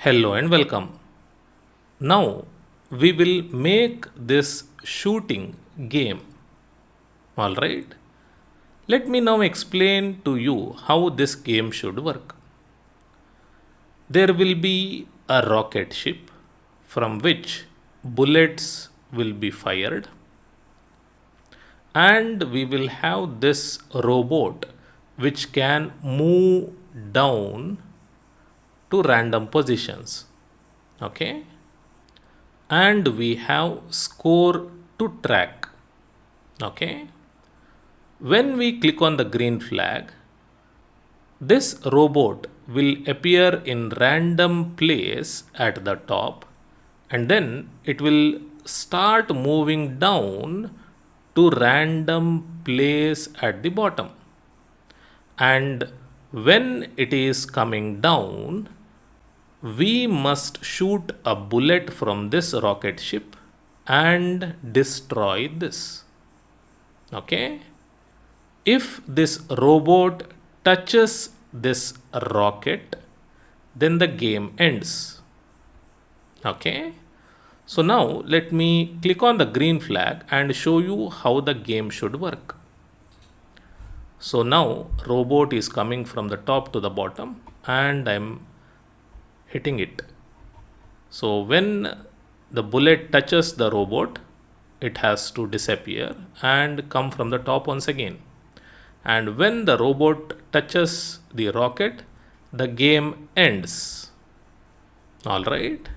Hello and welcome. Now we will make this shooting game. Alright? Let me now explain to you how this game should work. There will be a rocket ship from which bullets will be fired, and we will have this robot which can move down to random positions. Okay? And we have score to track. Okay, when we click on the green flag, this robot will appear in random place at the top, and then it will start moving down to random place at the bottom. And when it is coming down, we must shoot a bullet from this rocket ship and destroy this. Okay? If this robot touches this rocket, then the game ends. Okay? So now let me click on the green flag and show you how the game should work. So now robot is coming from the top to the bottom and I'm hitting it. So when the bullet touches the robot, it has to disappear and come from the top once again. And when the robot touches the rocket, the game ends. Alright?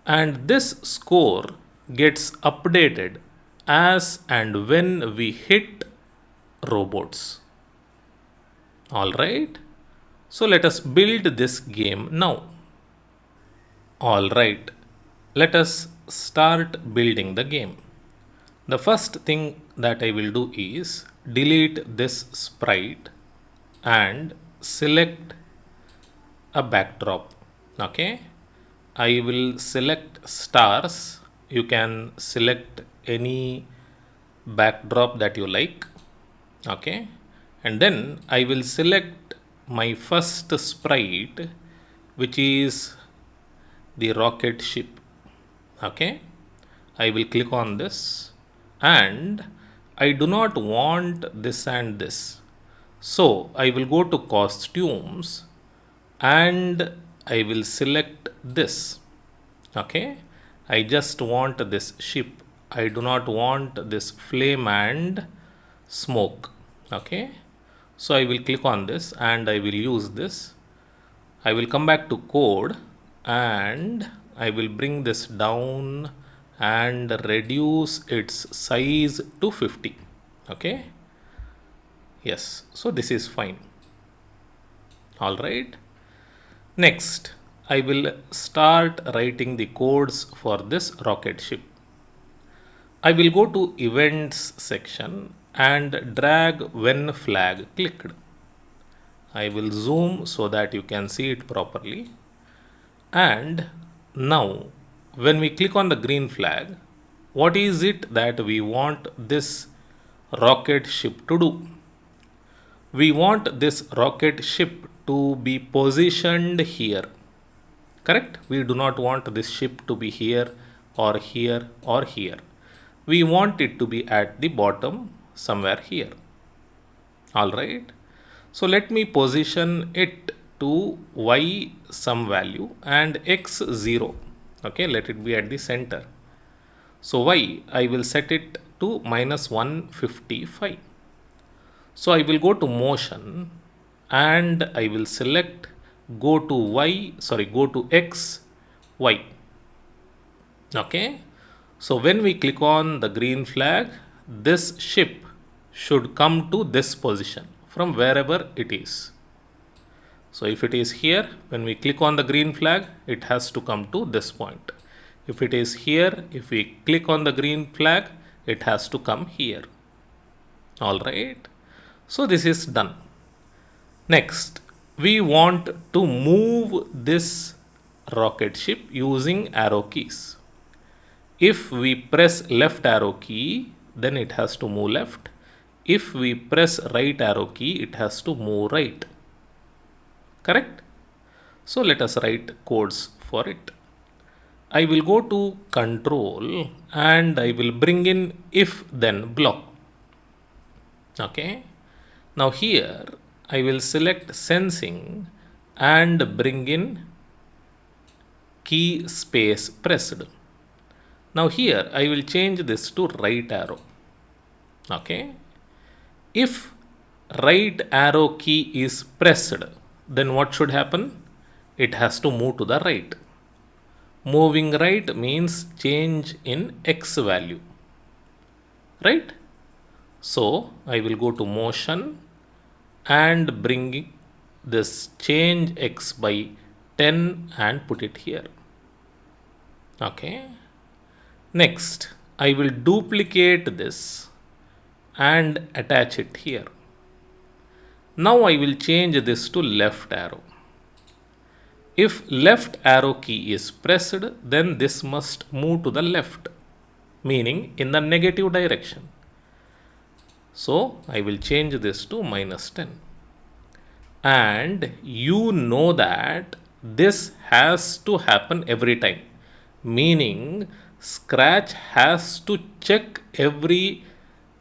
And this score gets updated as and when we hit robots. Alright? So let us build this game now. Alright, let us start building the game. The first thing that I will do is delete this sprite and select a backdrop. Okay, I will select stars. You can select any backdrop that you like. Okay, and then I will select my first sprite, which is the rocket ship. Okay, I will click on this, and I do not want this and this, so I will go to costumes and I will select this. Okay, I just want this ship, I do not want this flame and smoke. Okay, so I will click on this and I will use this. I will come back to code and I will bring this down and reduce its size to 50. Okay, yes, so this is fine. All right, next I will start writing the codes for this rocket ship. I will go to events section and drag when flag clicked. I will zoom so that you can see it properly. And now when we click on the green flag, what is it that we want this rocket ship to do? We want this rocket ship to be positioned here. Correct? We do not want this ship to be here or here or here. We want it to be at the bottom somewhere here. Alright. So let me position it to y some value and x 0. Okay, let it be at the center. So y, I will set it to minus 155. So I will go to motion and I will select go to x y. Okay, so when we click on the green flag, this ship should come to this position from wherever it is. So if it is here, when we click on the green flag, it has to come to this point. If it is here, if we click on the green flag, it has to come here. All right, so this is done. Next, we want to move this rocket ship using arrow keys. If we press left arrow key, then it has to move left. If we press right arrow key, it has to move right. Correct? So let us write codes for it. I will go to control and I will bring in if then block. Okay. Now here I will select sensing and bring in key space pressed. Now here I will change this to right arrow. Okay. If right arrow key is pressed, then what should happen? It has to move to the right. Moving right means change in x value, right? So I will go to motion and bring this change x by 10 and put it here. Okay. Next, I will duplicate this and attach it here. Now I will change this to left arrow. If left arrow key is pressed, then this must move to the left, meaning in the negative direction. So I will change this to -10. And you know that this has to happen every time, meaning Scratch has to check every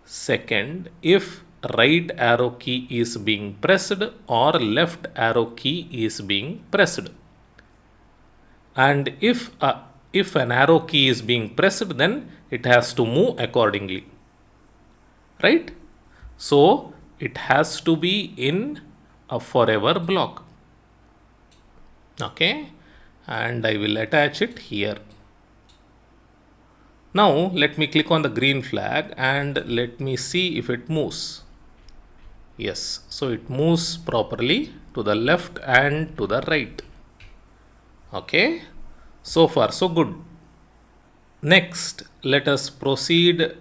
second if right arrow key is being pressed or left arrow key is being pressed. And if an arrow key is being pressed, then it has to move accordingly, right? So it has to be in a forever block. Okay, and I will attach it here. Now let me click on the green flag and let me see if it moves. Yes, so it moves properly to the left and to the right. Okay, so far so good. Next, let us proceed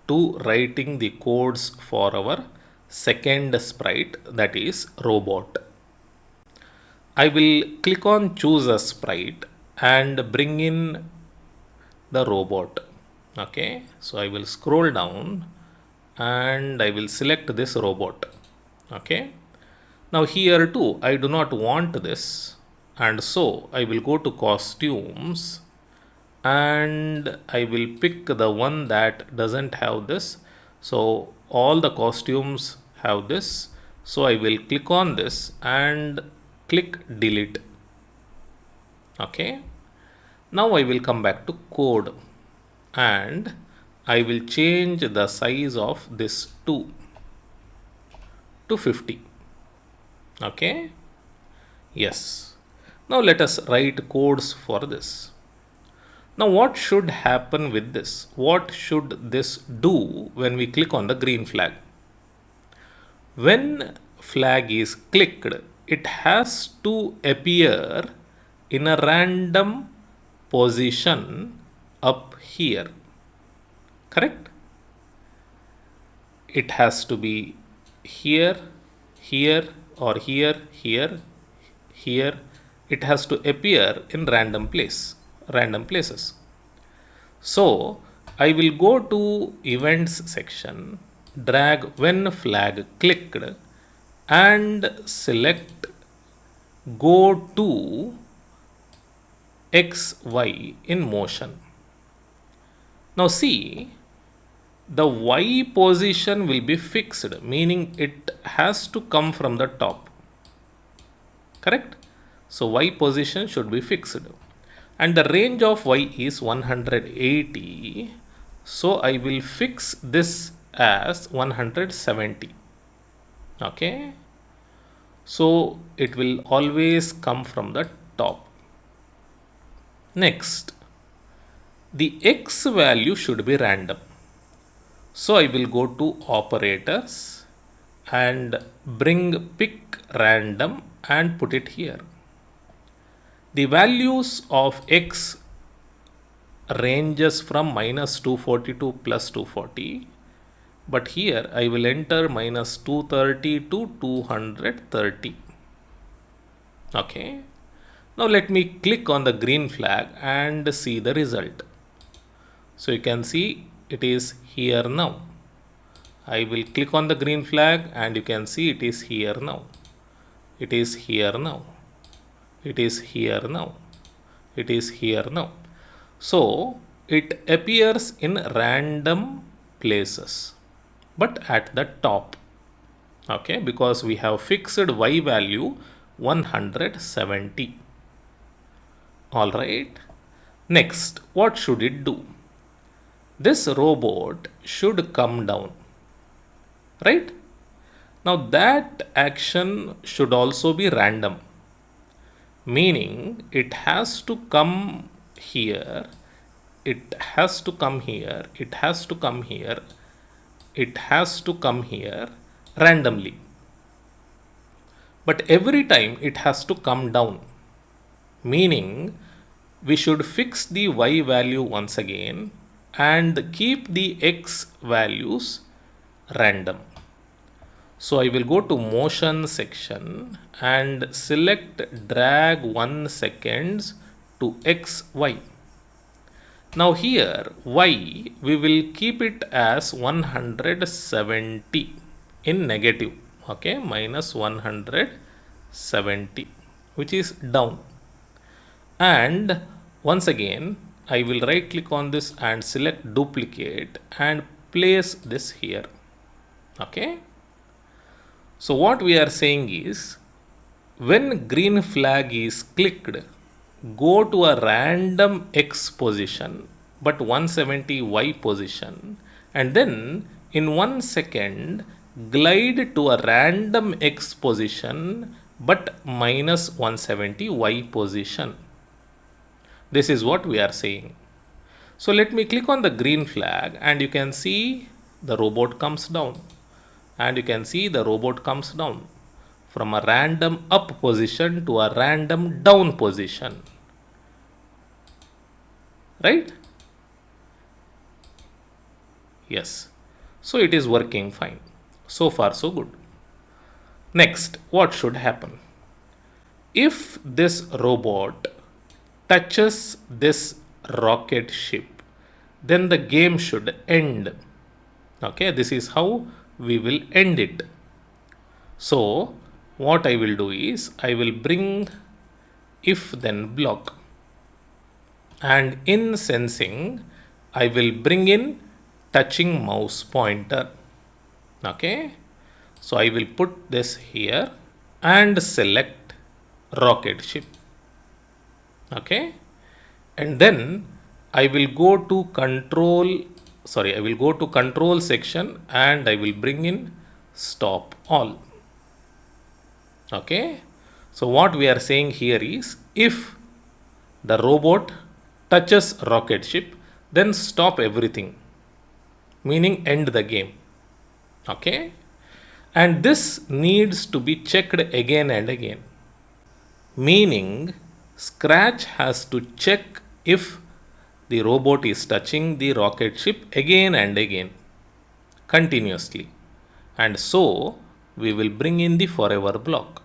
to writing the codes for our second sprite, that is robot. I will click on choose a sprite and bring in the robot. Okay, so I will scroll down and I will select this robot. Okay, now here too I do not want this, and so I will go to costumes and I will pick the one that doesn't have this. So all the costumes have this, so I will click on this and click delete. Okay, now I will come back to code and I will change the size of this 2 to 50. Okay, yes. Now let us write codes for this. Now what should happen with this? What should this do when we click on the green flag? When flag is clicked, it has to appear in a random position up here. Correct? It has to be here, here, or here, here, here. It has to appear in random places. So I will go to events section, drag when flag clicked and select go to XY in motion. Now see, the Y position will be fixed, meaning it has to come from the top. Correct? So Y position should be fixed. And the range of Y is 180. So I will fix this as 170. Okay. So it will always come from the top. Next, the X value should be random. So I will go to operators and bring pick random and put it here. The values of X ranges from -240 to +240, but here I will enter -230 to 230. Okay. Now let me click on the green flag and see the result. So you can see it is here now. I will click on the green flag and you can see it is here now. It is here now. It is here now. It is here now. So it appears in random places, but at the top. Okay, because we have fixed y value 170. All right. Next, what should it do? This robot should come down, right? Now that action should also be random, meaning it has to come here, it has to come here, it has to come here, it has to come here randomly. But every time it has to come down, meaning we should fix the y value once again and keep the x values random. So I will go to motion section and select drag 1 seconds to x, y. Now here y we will keep it as 170 in negative, okay, minus 170, which is down. And once again I will right click on this and select duplicate and place this here, okay. So what we are saying is, when green flag is clicked, go to a random x position but 170 y position, and then in 1 second glide to a random x position but minus 170 y position. This is what we are saying. So let me click on the green flag and you can see the robot comes down. And you can see the robot comes down from a random up position to a random down position. Right? Yes. So it is working fine. So far so good. Next, what should happen? If this robot touches this rocket ship, then the game should end. Okay, this is how we will end it. So what I will do is, I will bring if then block, and in sensing I will bring in touching mouse pointer. Okay, so I will put this here and select rocket ship. Okay, and then I will go to control section and I will bring in stop all. Okay, so what we are saying here is, if the robot touches rocket ship, then stop everything, meaning end the game. Okay, and this needs to be checked again and again, meaning Scratch has to check if the robot is touching the rocket ship again and again continuously, and so we will bring in the forever block.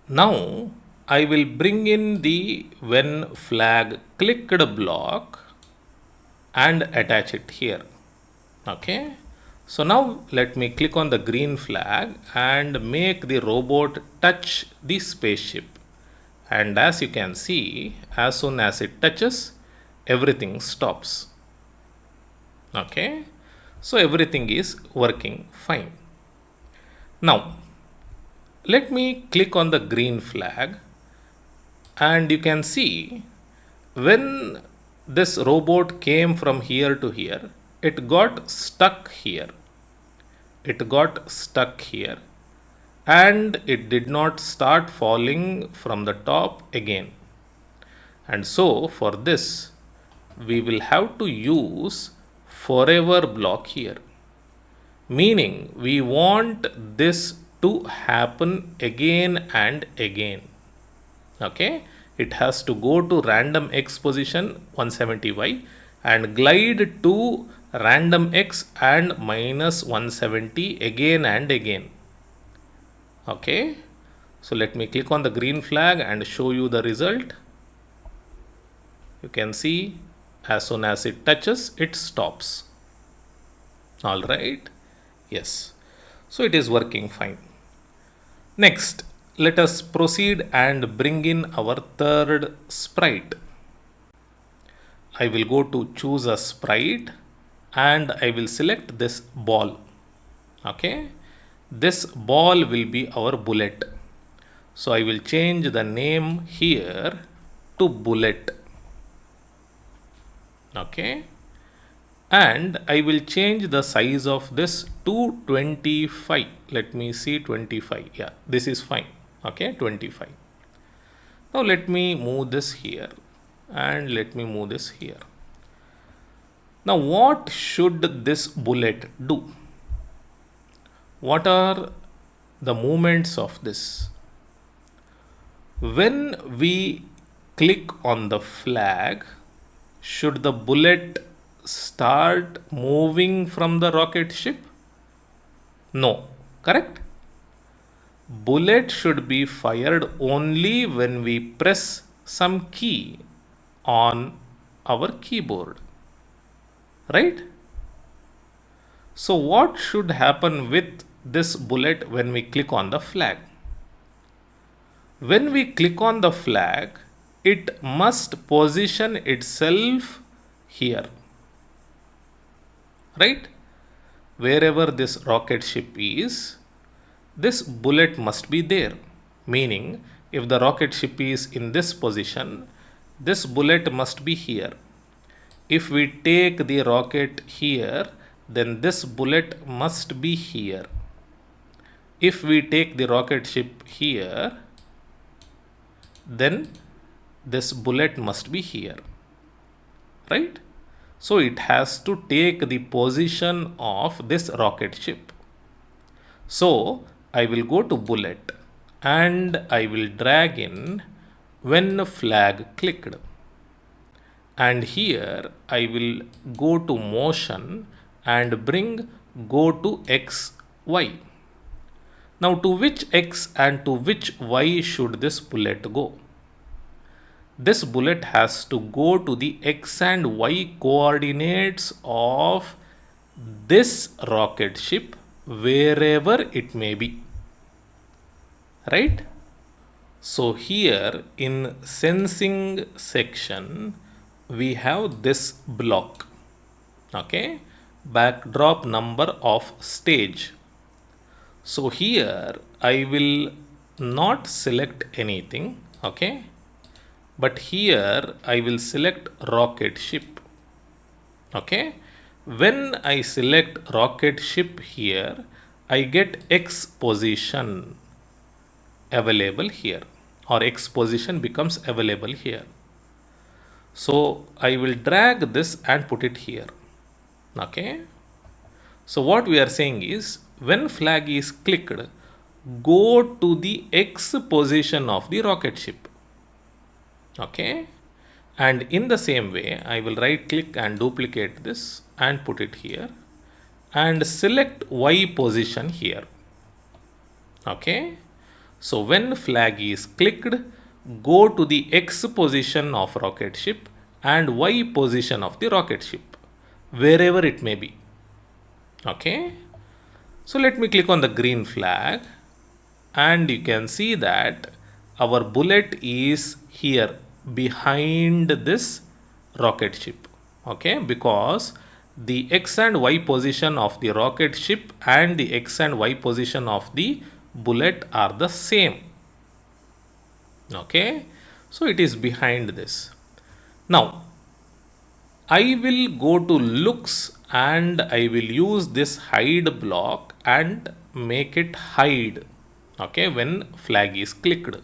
Now I will bring in the when flag clicked block and attach it here. Okay, so now let me click on the green flag and make the robot touch the spaceship, and as you can see, as soon as it touches, everything stops. Okay, so everything is working fine. Now let me click on the green flag and you can see, when this robot came from here to here, it got stuck here. It got stuck here and it did not start falling from the top again. And so for this, we will have to use forever block here, meaning we want this to happen again and again. Okay, it has to go to random x position 170y and glide to random x and minus 170 again and again. Okay, so let me click on the green flag and show you the result. You can see, as soon as it touches, it stops. All right, yes, so it is working fine. Next, let us proceed and bring in our third sprite. I will go to choose a sprite and I will select this ball. Okay, this ball will be our bullet. So I will change the name here to bullet. Okay, and I will change the size of this to 25. Let me see, 25. Yeah, this is fine. Okay, 25. Now let me move this here and let me move this here. Now what should this bullet do? What are the movements of this? When we click on the flag, should the bullet start moving from the rocket ship? No, correct? Bullet should be fired only when we press some key on our keyboard, right? So what should happen with this bullet when we click on the flag? When we click on the flag, it must position itself here, right? Wherever this rocket ship is, this bullet must be there. Meaning, if the rocket ship is in this position, this bullet must be here. If we take the rocket here, then this bullet must be here. If we take the rocket ship here, then this bullet must be here, right? So it has to take the position of this rocket ship. So I will go to bullet and I will drag in when flag clicked. And here I will go to motion and bring go to X, Y. Now to which X and to which Y should this bullet go? This bullet has to go to the X and Y coordinates of this rocket ship, wherever it may be, right? So here in sensing section, we have this block, okay, backdrop number of stage. So here I will not select anything, okay, but here I will select rocket ship. Okay, when I select rocket ship here, I get X position available here, or X position becomes available here. So I will drag this and put it here. Okay, so what we are saying is, when flag is clicked, go to the X position of the rocket ship. Okay, and in the same way I will right click and duplicate this and put it here and select Y position here. Okay, so when flag is clicked, go to the X position of rocket ship and Y position of the rocket ship, wherever it may be. Okay, so let me click on the green flag and you can see that our bullet is here behind this rocket ship. Okay, because the X and Y position of the rocket ship and the X and Y position of the bullet are the same. Okay, so it is behind this. Now I will go to looks and I will use this hide block and make it hide, okay, when flag is clicked.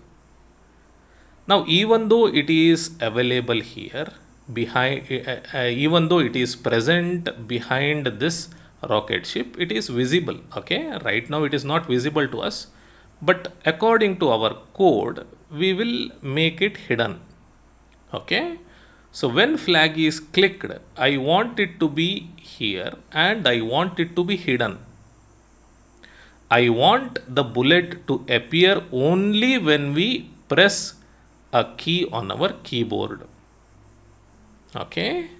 Now even though it is available here behind, even though it is present behind this rocket ship, it is visible. Okay, right now it is not visible to us, but according to our code we will make it hidden. Okay, so when flag is clicked, I want it to be here and I want it to be hidden. I want the bullet to appear only when we press a key on our keyboard. Okay,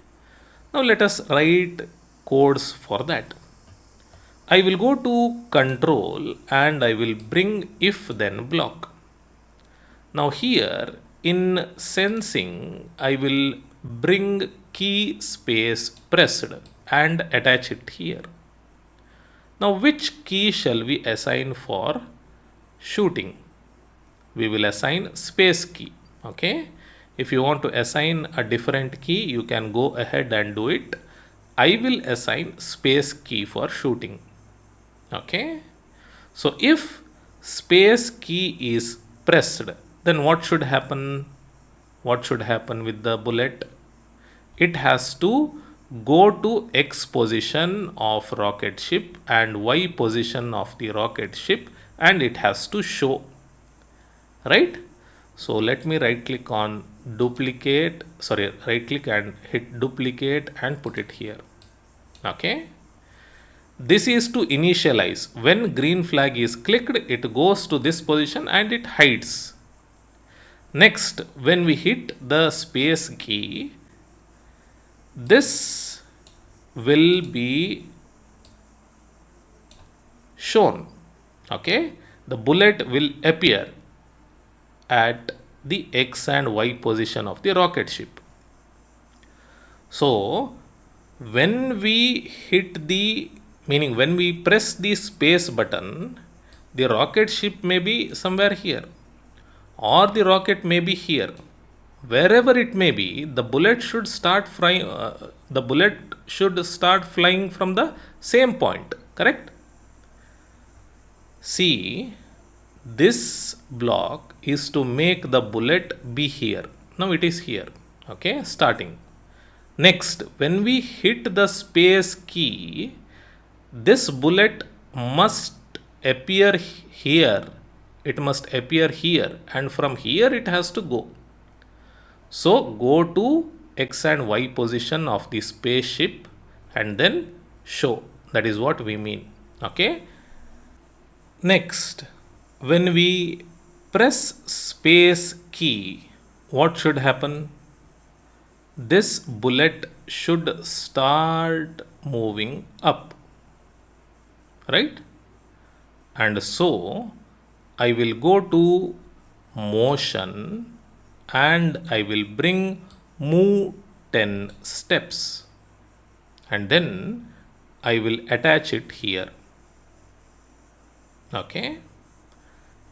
now let us write codes for that. I will go to control and I will bring if then block. Now here in sensing, I will bring key space pressed and attach it here. Now which key shall we assign for shooting? We will assign space key. Okay. If you want to assign a different key, you can go ahead and do it. I will assign space key for shooting. Okay. So if space key is pressed, then what should happen? What should happen with the bullet? It has to go to X position of rocket ship and Y position of the rocket ship, and it has to show, right? So let me right click on duplicate, sorry, right click and hit duplicate and put it here. Okay. This is to initialize. When green flag is clicked, it goes to this position and it hides. Next, when we hit the space key, this will be shown. Okay. The bullet will appear at the X and Y position of the rocket ship. So when we hit the, meaning when we press the space button, the rocket ship may be somewhere here or the rocket may be here. Wherever it may be, the bullet should start flying. The bullet should start flying from the same point. Correct? See, this block is to make the bullet be here. Now it is here. Okay, starting. Next, when we hit the space key, this bullet must appear here. It must appear here, and from here it has to go. So go to X and Y position of the spaceship and then show. That is what we mean. Okay. Next, when we press space key, what should happen? This bullet should start moving up, right? And so I will go to motion and I will bring move 10 steps and then I will attach it here. Okay.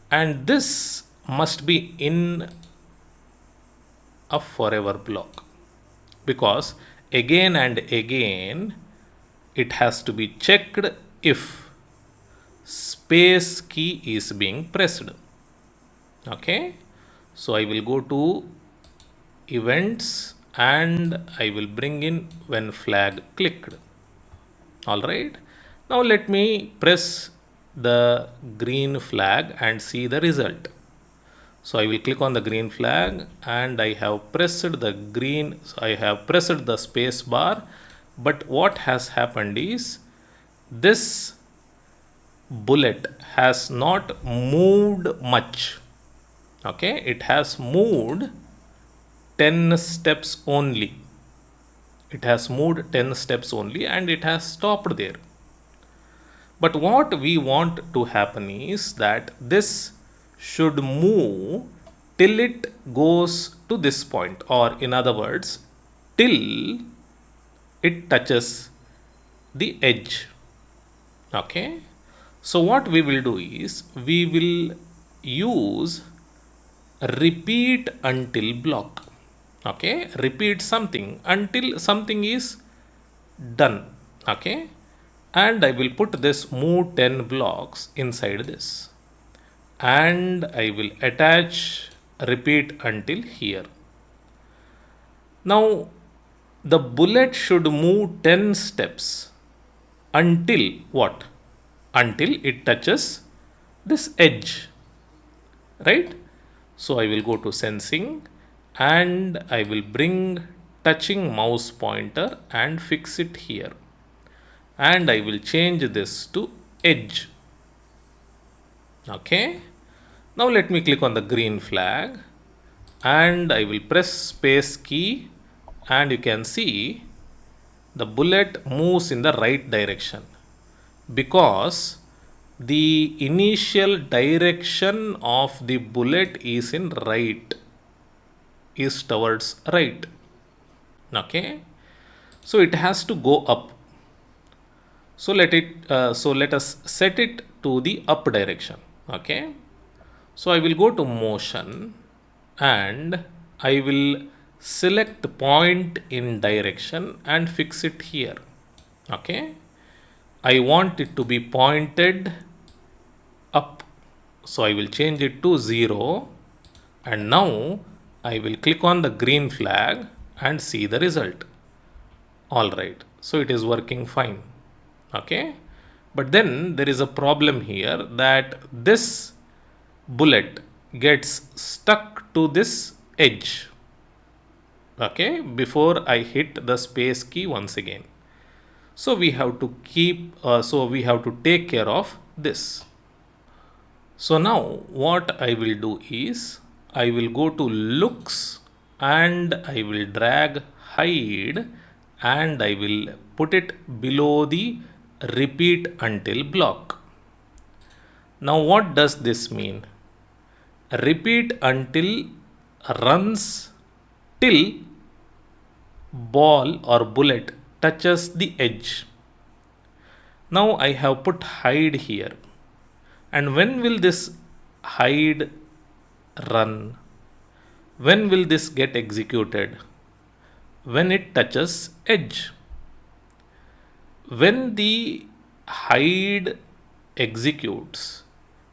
And this must be in a forever block, because again and again it has to be checked if space key is being pressed. Okay. So I will go to events and I will bring in when flag clicked. All right. Now let me press the green flag and see the result. So I will click on the green flag and I have pressed the green, so I have pressed the space bar, but what has happened is this bullet has not moved much. Okay, it has moved 10 steps only. It has moved 10 steps only and it has stopped there. But what we want to happen is that this should move till it goes to this point, or in other words, till it touches the edge. Okay. So what we will do is we will use repeat until block. Okay. Repeat something until something is done. Okay. And I will put this move 10 blocks inside this and I will attach repeat until here. Now the bullet should move 10 steps until what? Until it touches this edge, right? So I will go to sensing and I will bring touching mouse pointer and fix it here. And I will change this to edge. Okay. Now let me click on the green flag and I will press space key and you can see the bullet moves in the right direction because the initial direction of the bullet is in right, is towards right. Okay, so it has to go up. So let us set it to the up direction. Okay, so I will go to motion and I will select the point in direction and fix it here. Okay, I want it to be pointed up, so I will change it to 0, and now I will click on the green flag and see the result. Alright, so it is working fine. Okay, but then there is a problem here that this bullet gets stuck to this edge, okay, before I hit the space key once again. So we have to take care of this. So now what I will do is I will go to looks and I will drag hide and I will put it below the repeat until block. Now what does this mean? Repeat until runs till ball or bullet touches the edge. Now I have put hide here. And when will this hide run? When will this get executed? When it touches edge. When the hide executes,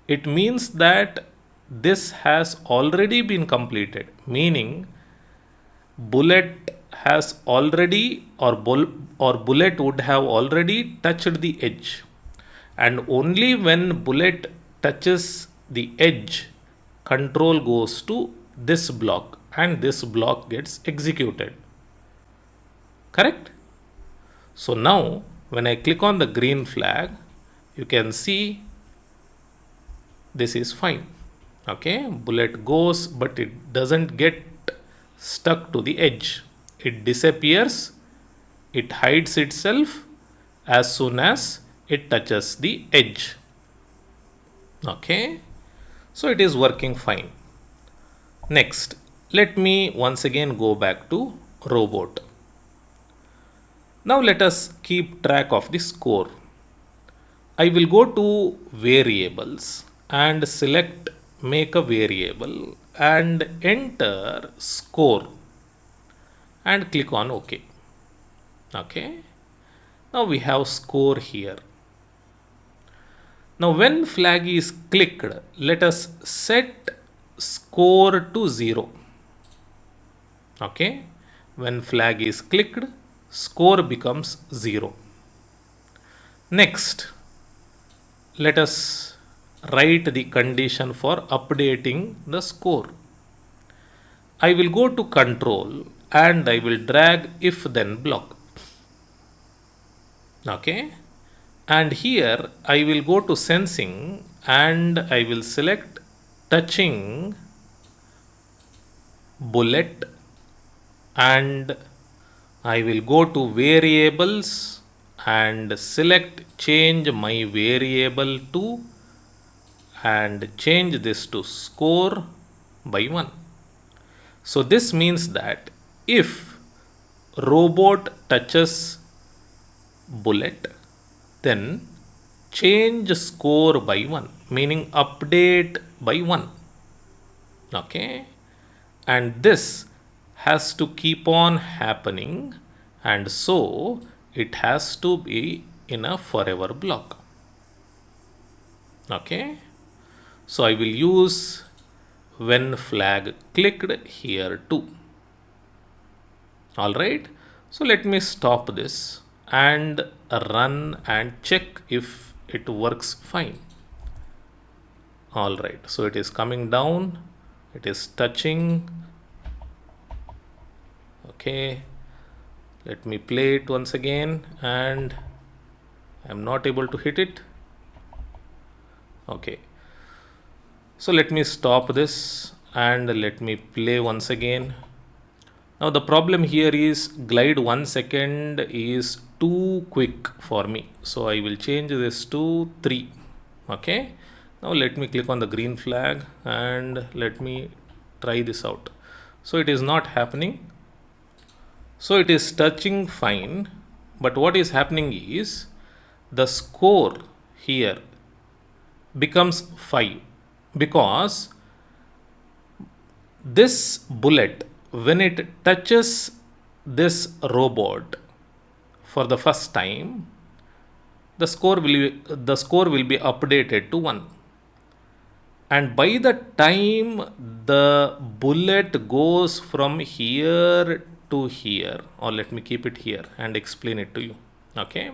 it means that this has already been completed, meaning bullet has already or bullet would have already touched the edge, and only when bullet touches the edge, control goes to this block and this block gets executed. Correct? So now when I click on the green flag, you can see this is fine. Okay, bullet goes, but it doesn't get stuck to the edge. It disappears, it hides itself as soon as it touches the edge. Okay, so it is working fine. Next, let me once again go back to robot. Now let us keep track of the score. I will go to variables and select make a variable and enter score and click on OK. Okay. Now we have score here. Now when flag is clicked, let us set score to 0. Okay. When flag is clicked, score becomes 0. Next, let us write the condition for updating the score. I will go to control and I will drag if then block. Okay, and here I will go to sensing and I will select touching bullet and I will go to variables and select change my variable to and change this to score by 1. So this means that if robot touches bullet, then change score by 1, meaning update by 1. Okay, and this has to keep on happening, and so it has to be in a forever block. Okay, so I will use when flag clicked here too. Alright, so let me stop this and run and check if it works fine. Alright, so it is coming down, it is touching. Okay, let me play it once again and I am not able to hit it. Okay, so let me stop this and let me play once again. Now the problem here is glide 1 second is too quick for me, so I will change this to 3. Okay, now let me click on the green flag and let me try this out. So it is not happening. So it is touching fine, but what is happening is the score here becomes 5 because this bullet, when it touches this robot for the first time, the score will be updated to 1. And by the time the bullet goes from here to here, or let me keep it here and explain it to you. Okay,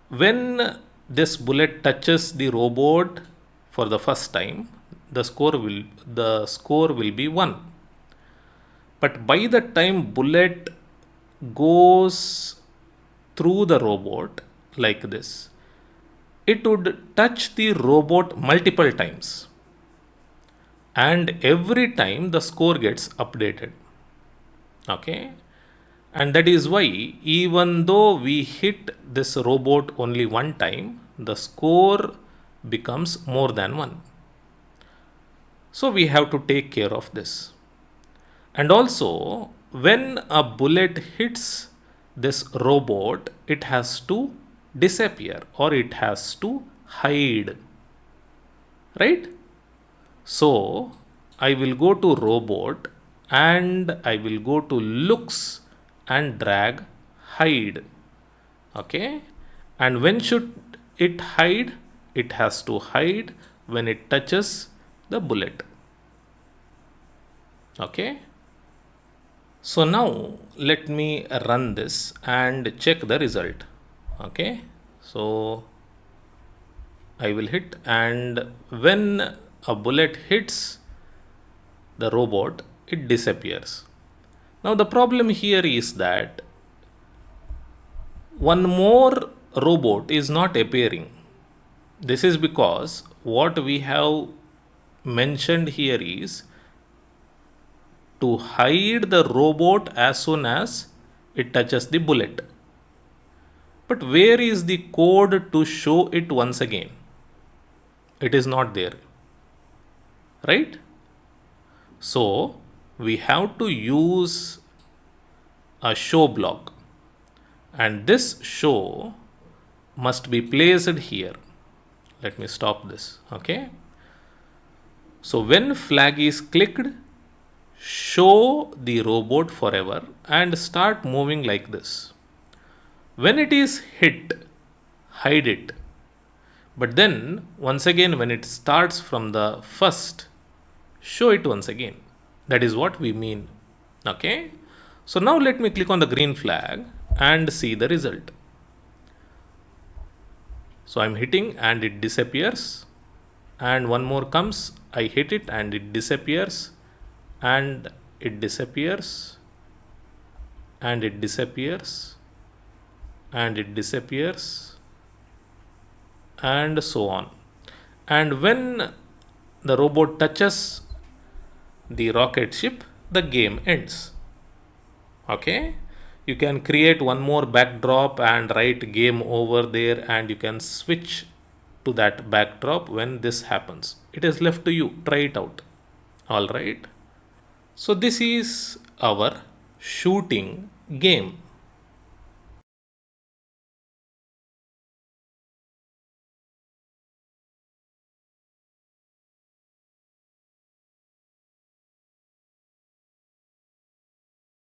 when this bullet touches the robot for the first time, the score will be 1. But by the time bullet goes through the robot like this, it would touch the robot multiple times, and every time the score gets updated. Okay, and that is why even though we hit this robot only one time, the score becomes more than 1. So we have to take care of this. And also, when a bullet hits this robot, it has to disappear or it has to hide, right? So I will go to robot and I will go to looks and drag hide. Okay, and when should it hide? It has to hide when it touches the bullet. Okay, so now let me run this and check the result. Okay, so I will hit, and when a bullet hits the robot, it disappears. Now the problem here is that one more robot is not appearing. This is because what we have mentioned here is to hide the robot as soon as it touches the bullet. But where is the code to show it once again? It is not there, right? So we have to use a show block, and this show must be placed here. Let me stop this. Okay, so when flag is clicked, show the robot forever and start moving like this. When it is hit, hide it. But then once again, when it starts from the first, show it once again. That is what we mean. Okay, so now let me click on the green flag and see the result. So I'm hitting and it disappears, and one more comes, I hit it and it disappears, and it disappears, and it disappears, and it disappears, and so on. And when the robot touches the rocket ship, the game ends. Okay, you can create one more backdrop and write game over there, and you can switch to that backdrop when this happens. It is left to you. Try it out. All right. So this is our shooting game.